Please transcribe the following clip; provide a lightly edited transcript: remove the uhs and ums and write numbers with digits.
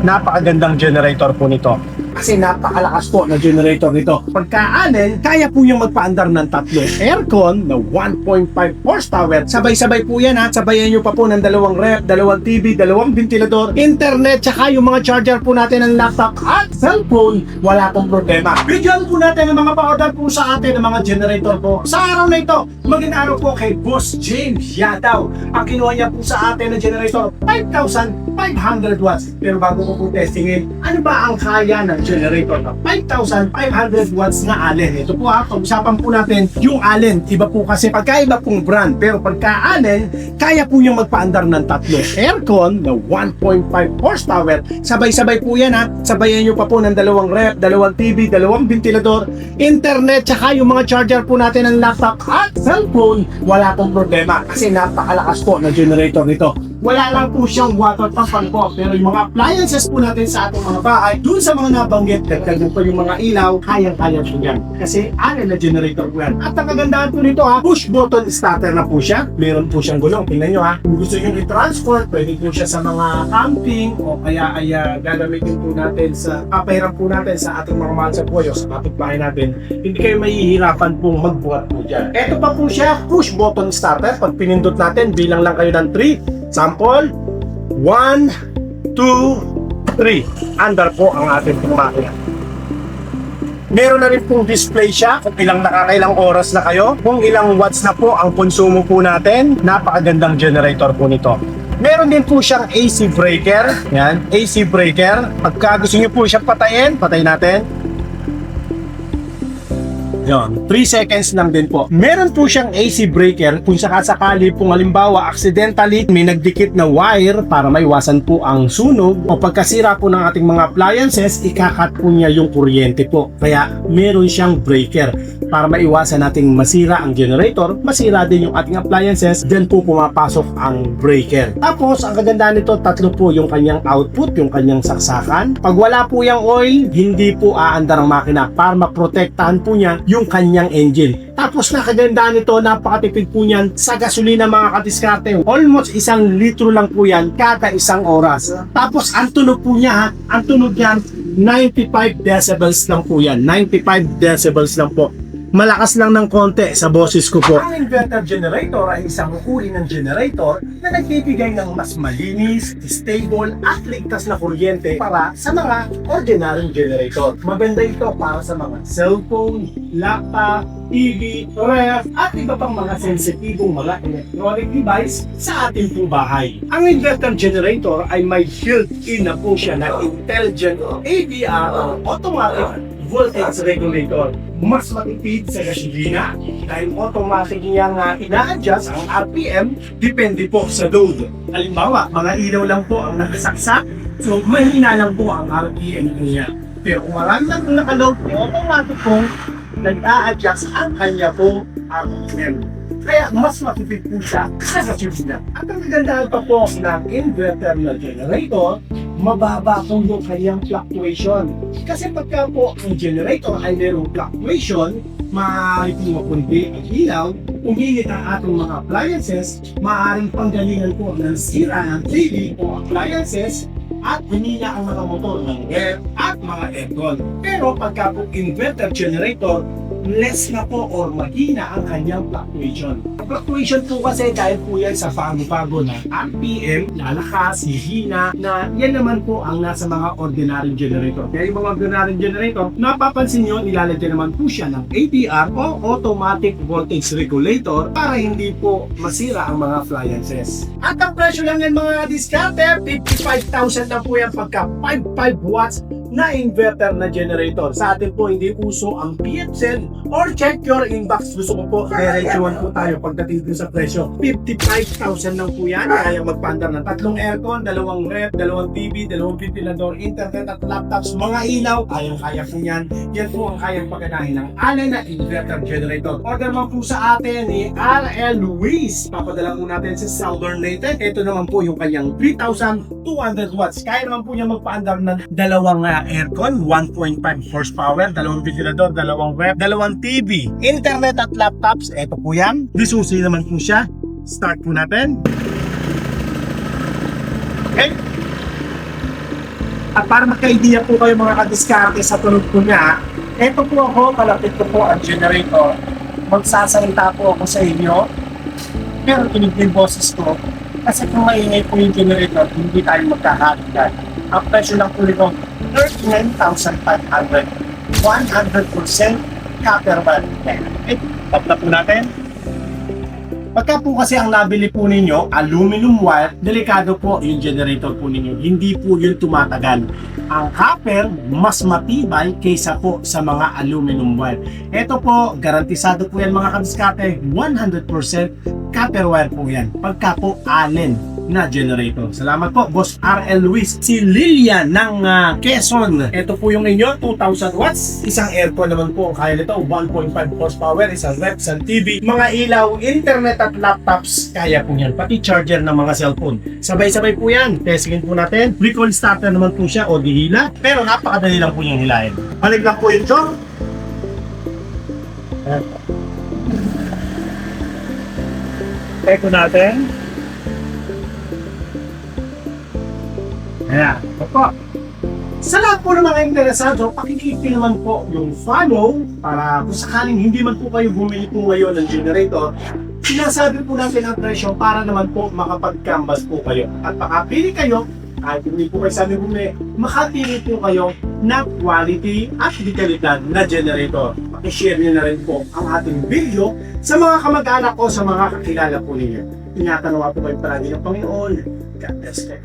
Napakagandang generator po nito. Kasi napakalakas po na generator nito. Pagkaanin, kaya po yung magpaandar ng tatlong aircon na 1.5 horsepower. Sabay-sabay po yan ha. Sabayan nyo pa po ng dalawang ref, dalawang TV, dalawang ventilador, internet, tsaka yung mga charger po natin ng laptop at cellphone. Wala pong problema. Bigyan po natin ng mga pa-order po sa atin ng mga generator po. Sa araw na ito, maging araw po kay Boss James Yadaw. Ang kinuha niya po sa atin na generator, 5,500 watts. Pero bago ko po testingin, ano ba ang kaya ng generator na 5,500 watts na Allen? Ito po ha, pag-usapan po natin yung Allen. Iba po kasi pagkaiba pong brand. Pero pagka Allen, kaya po yung magpaandar ng tatlong aircon na 1.5 horsepower. Sabay-sabay po yan ha. Sabayan nyo pa po ng dalawang ref, dalawang TV, dalawang ventilador, internet, tsaka yung mga charger po natin ng laptop at cellphone. Wala pong problema kasi napakalakas po na generator nito. Wala lang po siyang water pump po, pero yung mga appliances po natin sa ating mga bahay, dun sa mga nabanggit, dagdag po yung mga ilaw, kayang-kaya po yan. Kasi Allen na generator po yan. At ang kagandahan po nito ha, push button starter na po siya. Meron po siyang gulong, tingnan nyo ha. Kung gusto nyo i-transport, pwede po siya sa mga camping o kaya ay gagamitin po natin sa papahiram po natin sa ating mga mahal sa buhay o sa kapitbahay natin. Hindi kayo mahihirapan pong magbuhat po dyan. Ito pa po siya, push button starter. Pag pinindot natin, bilang lang kayo ng 3. Sample, 1, 2, 3. Andar po ang ating makina. Meron na rin pong display siya kung ilang nakakailang oras na kayo, kung ilang watts na po ang konsumo po natin. Napakagandang generator po nito. Meron din po siyang AC breaker. Yan, AC breaker. Pagka gusto nyo po siyang patayin, patay natin. Yon, 3 seconds lang din po. Meron po siyang AC breaker kung sakasakali kung halimbawa accidentally may nagdikit na wire para maiwasan po ang sunog o pagkasira po ng ating mga appliances, ikakat po niya yung kuryente po. Kaya meron siyang breaker para maiwasan nating masira ang generator, masira din yung ating appliances, then po pumapasok ang breaker. Tapos, ang kagandahan nito, tatlo po yung kanyang output, yung kanyang saksakan. Pag wala po yung oil, hindi po aandar ang makina para maprotektahan po niya yung kanyang engine. Tapos nakagandaan nito, napakatipid po niyan sa gasolina mga kadiskarte. Almost 1 litro lang po yan kada isang oras. Tapos ang tunog po niya ha, ang tunog niyan 95 decibels lang po yan. 95 decibels lang po. Malakas lang ng konti sa boses ko po. Ang inverter generator ay isang uri ng generator na nagbibigay ng mas malinis, stable at ligtas na kuryente para sa mga ordinaryong generator. Maganda ito para sa mga cellphone, laptop, TV, ref at iba pang mga sensitibong mga electronic device sa ating pong bahay. Ang inverter generator ay may built-in na po siya na intelligent AVR o automatic voltage regulator. Mas matipid sa gasolina dahil automatic niyang ina-adjust ang RPM depende po sa load. Halimbawa, mga ilaw lang po ang nakasaksak, so mahina lang po ang RPM niya. Pero kung marami lang po nakaload, automatic pong nag-a-adjust ang kanya po RPM. Kaya mas matipid po siya sa gasolina. At ang kagandahan pa po ng inverter na generator, mababa po yung kanyang fluctuation. Kasi pagka po ang generator ay mayroong fluctuation, maaaring po mapundi ang ilaw, uminit ang ating mga appliances, maaaring panggalingan po ng sira ng TV o appliances, at humina ang mga motor ng ref at mga aircon. Pero pagka po inverter generator, less na po or mahina ang kanyang fluctuation. Ang fluctuation po kasi dahil po yan sa pago-pago na RPM, lalakas, hihina, na yan naman po ang nasa mga ordinaryong generator. Kaya yung mga ordinaryong generator, napapansin nyo, nilalagyan naman po siya ng AVR o automatic voltage regulator para hindi po masira ang mga appliances. At ang presyo lang yan mga diskarte, 55,000 na po yan pagka 55 watts na inverter na generator. Sa atin po hindi uso ang PHN or check your inbox. Gusto ko po, diretsuhan po tayo pagdating dun sa presyo. 55,000 lang po yan. Kaya magpaandar ng tatlong aircon, dalawang ref, dalawang TV, dalawang ventilador, internet at laptops, mga ilaw. Kayang-kaya po yan. Yan po ang kayang paganahin ng Allen na inverter generator. Order man po sa atin ni RL Luis. Papadala po natin sa Southern Leyte. Ito naman po yung kanyang 3,200 watts. Kaya naman po niya magpaandar ng dalawang aircon, 1.5 horsepower, dalawang ventilador, dalawang ref, dalawang TV, internet at laptops. Ito po yan. Disusi naman po siya. Start po natin. Okay. At para magka-idea po kayo mga kadiskarte sa tunog po niya, eto po ako, kalapit ko po ang generator. Magsasalita po ako sa inyo, pero tunog yung boses ko. Kasi kung maingay po yung generator, hindi tayo magkakalitan. Ang presyo lang po nito, 39,500. 100% copper band. Okay, tap na po natin. Pagka po kasi ang nabili po ninyo, aluminum wire, delikado po yung generator po ninyo. Hindi po yun tumatagal. Ang copper, mas matibay kaysa po sa mga aluminum wire. Ito po, garantisado po yan mga kadiskate, 100% copper wire po yan. Pagka po allen na generator. Salamat po, Boss RL Luis. Si Lilian ng Quezon. Ito po yung inyo, 2,000 watts. Isang aircon naman po ang kaya nito, 1.5 horsepower, isang rep, isang TV, mga ilaw, internet at laptops. Kaya po yan. Pati charger ng mga cellphone. Sabay-sabay po yan. Testingin po natin. Recall starter naman po siya o dihila. Pero napakadali lang po niyang hilahin. Balik lang po yung chong. Teko natin. Ayan, opo. Sa lahat po ng mga interesado, pakikipin naman po yung follow para kung sakaling hindi man po kayo bumili po ngayon ng generator, sinasabi po natin ang presyo para naman po makapag-canvas po kayo. At makapili kayo, kahit hindi po kayo sabi bumili, makapili po kayo ng quality at dekalidad na generator. Pakishare nyo na rin po ang ating video sa mga kamag-anak o sa mga kakilala po ninyo. Ingatan nawa po kayo palagi ng Panginoon. God bless you.